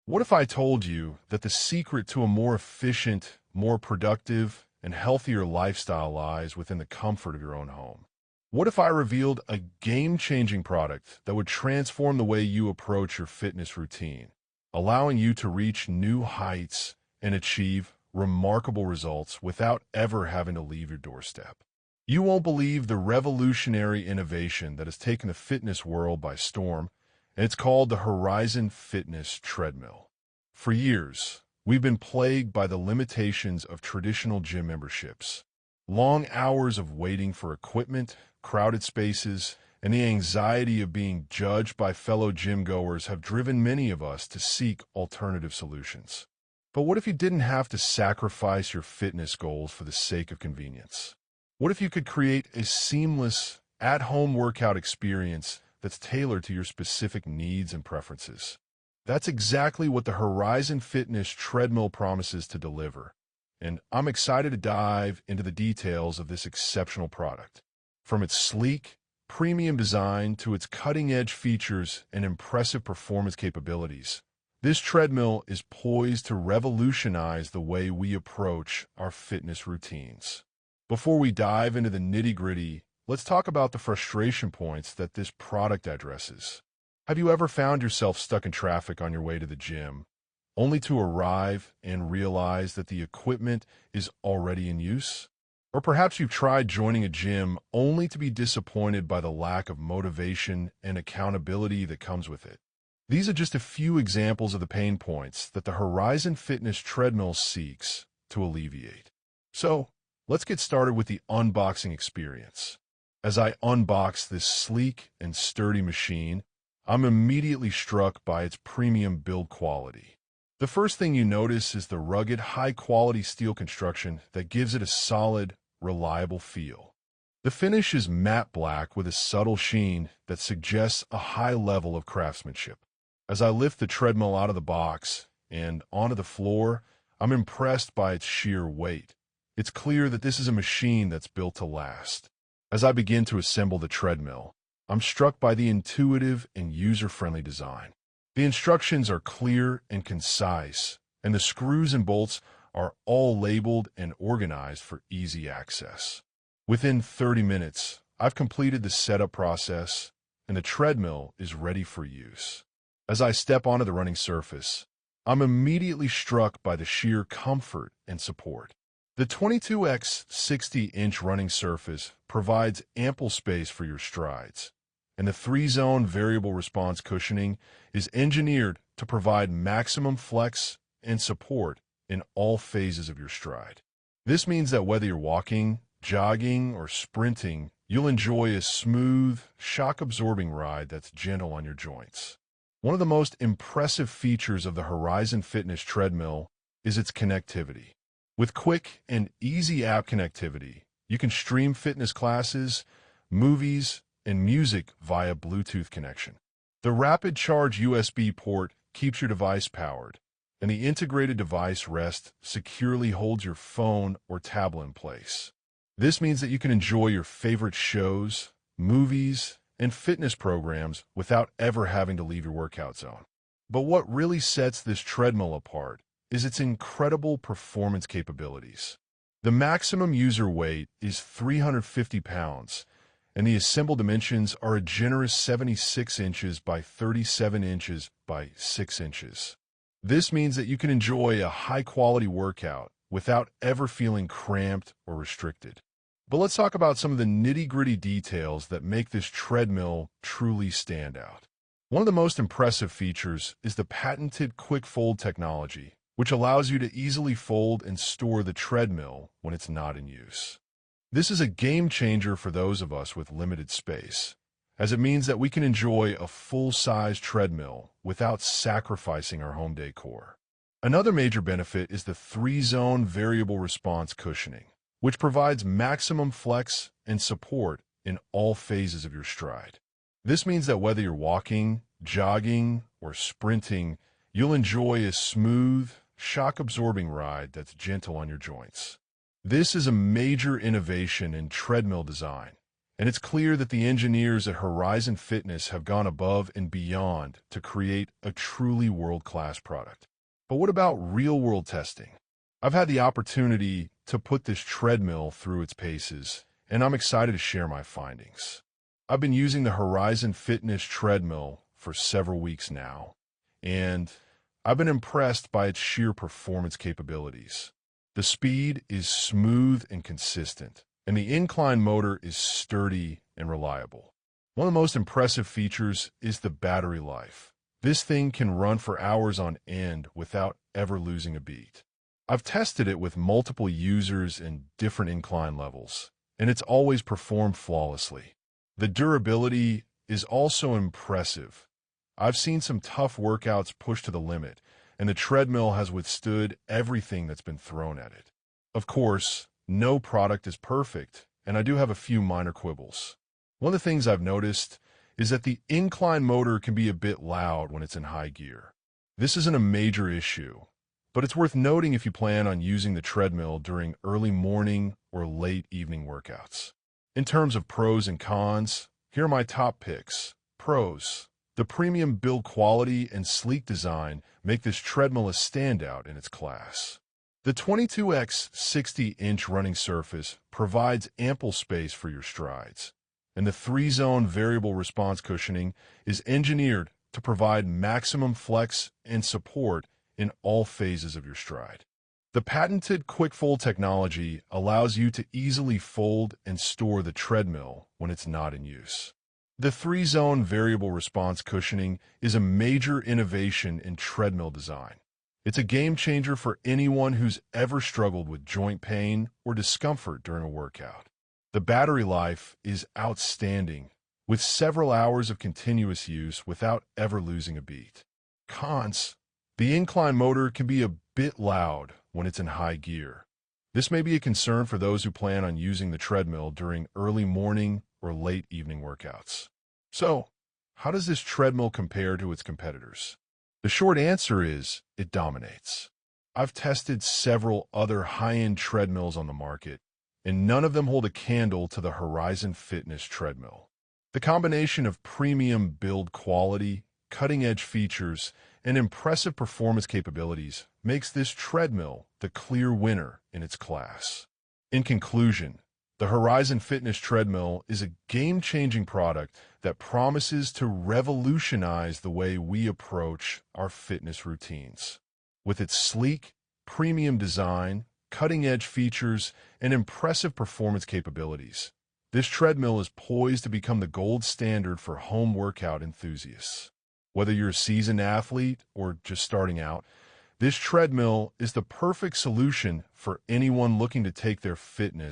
What if I told you that the secret to a more efficient, more productive, and healthier lifestyle lies within the comfort of your own home? What if I revealed a game-changing product that would transform the way you approach your fitness routine, allowing you to reach new heights and achieve remarkable results without ever having to leave your doorstep? You won't believe the revolutionary innovation that has taken the fitness world by storm, and it's called the Horizon Fitness Treadmill. For years, we've been plagued by the limitations of traditional gym memberships. Long hours of waiting for equipment, crowded spaces, and the anxiety of being judged by fellow gym goers have driven many of us to seek alternative solutions. But what if you didn't have to sacrifice your fitness goals for the sake of convenience? What if you could create a seamless, at-home workout experience that's tailored to your specific needs and preferences? That's exactly what the Horizon Fitness Treadmill promises to deliver, and I'm excited to dive into the details of this exceptional product. From its sleek, premium design to its cutting-edge features and impressive performance capabilities, this treadmill is poised to revolutionize the way we approach our fitness routines. Before we dive into the nitty-gritty, let's talk about the frustration points that this product addresses. Have you ever found yourself stuck in traffic on your way to the gym, only to arrive and realize that the equipment is already in use? Or perhaps you've tried joining a gym only to be disappointed by the lack of motivation and accountability that comes with it. These are just a few examples of the pain points that the Horizon Fitness Treadmill seeks to alleviate. So, let's get started with the unboxing experience. As I unbox this sleek and sturdy machine, I'm immediately struck by its premium build quality. The first thing you notice is the rugged, high-quality steel construction that gives it a solid, reliable feel. The finish is matte black with a subtle sheen that suggests a high level of craftsmanship. As I lift the treadmill out of the box and onto the floor, I'm impressed by its sheer weight. It's clear that this is a machine that's built to last. As I begin to assemble the treadmill, I'm struck by the intuitive and user-friendly design. The instructions are clear and concise, and the screws and bolts are all labeled and organized for easy access. Within 30 minutes, I've completed the setup process, and the treadmill is ready for use. As I step onto the running surface, I'm immediately struck by the sheer comfort and support. The 22x 60-inch running surface provides ample space for your strides, and the 3-zone variable response cushioning is engineered to provide maximum flex and support in all phases of your stride. This means that whether you're walking, jogging, or sprinting, you'll enjoy a smooth, shock-absorbing ride that's gentle on your joints. One of the most impressive features of the Horizon Fitness Treadmill is its connectivity. With quick and easy app connectivity, you can stream fitness classes, movies, and music via Bluetooth connection. The rapid charge USB port keeps your device powered, and the integrated device rest securely holds your phone or tablet in place. This means that you can enjoy your favorite shows, movies, and fitness programs without ever having to leave your workout zone. But what really sets this treadmill apart is its incredible performance capabilities. The maximum user weight is 350 pounds, and the assembled dimensions are a generous 76 inches by 37 inches by 6 inches. This means that you can enjoy a high-quality workout without ever feeling cramped or restricted. But let's talk about some of the nitty-gritty details that make this treadmill truly stand out. One of the most impressive features is the patented quick fold technology, which allows you to easily fold and store the treadmill when it's not in use. This is a game changer for those of us with limited space, as it means that we can enjoy a full-size treadmill without sacrificing our home decor. Another major benefit is the 3-zone variable response cushioning, which provides maximum flex and support in all phases of your stride. This means that whether you're walking, jogging, or sprinting, you'll enjoy a smooth, shock-absorbing ride that's gentle on your joints. This is a major innovation in treadmill design, And it's clear that the engineers at Horizon Fitness have gone above and beyond to create a truly world-class product. But what about real-world testing? I've had the opportunity to put this treadmill through its paces, and I'm excited to share my findings. I've been using the Horizon Fitness treadmill for several weeks now, and I've been impressed by its sheer performance capabilities. The speed is smooth and consistent, and the incline motor is sturdy and reliable. One of the most impressive features is the battery life. This thing can run for hours on end without ever losing a beat. I've tested it with multiple users and different incline levels, and it's always performed flawlessly. The durability is also impressive. I've seen some tough workouts pushed to the limit, and the treadmill has withstood everything that's been thrown at it. Of course, no product is perfect, and I do have a few minor quibbles. One of the things I've noticed is that the incline motor can be a bit loud when it's in high gear. This isn't a major issue, but it's worth noting if you plan on using the treadmill during early morning or late evening workouts. In terms of pros and cons, here are my top picks. Pros. The premium build quality and sleek design make this treadmill a standout in its class. The 22x 60-inch running surface provides ample space for your strides, and the 3-zone variable response cushioning is engineered to provide maximum flex and support in all phases of your stride. The patented quick fold technology allows you to easily fold and store the treadmill when it's not in use. The 3-zone variable response cushioning is a major innovation in treadmill design. It's a game changer for anyone who's ever struggled with joint pain or discomfort during a workout. The battery life is outstanding, with several hours of continuous use without ever losing a beat. Cons. The incline motor can be a bit loud when it's in high gear. This may be a concern for those who plan on using the treadmill during early morning or late evening workouts. So, how does this treadmill compare to its competitors? The short answer is, it dominates. I've tested several other high-end treadmills on the market, and none of them hold a candle to the Horizon Fitness treadmill. The combination of premium build quality, cutting-edge features, and impressive performance capabilities makes this treadmill the clear winner in its class. In conclusion, the Horizon Fitness treadmill is a game-changing product that promises to revolutionize the way we approach our fitness routines. With its sleek, premium design, cutting-edge features, and impressive performance capabilities, this treadmill is poised to become the gold standard for home workout enthusiasts. Whether you're a seasoned athlete or just starting out, this treadmill is the perfect solution for anyone looking to take their fitness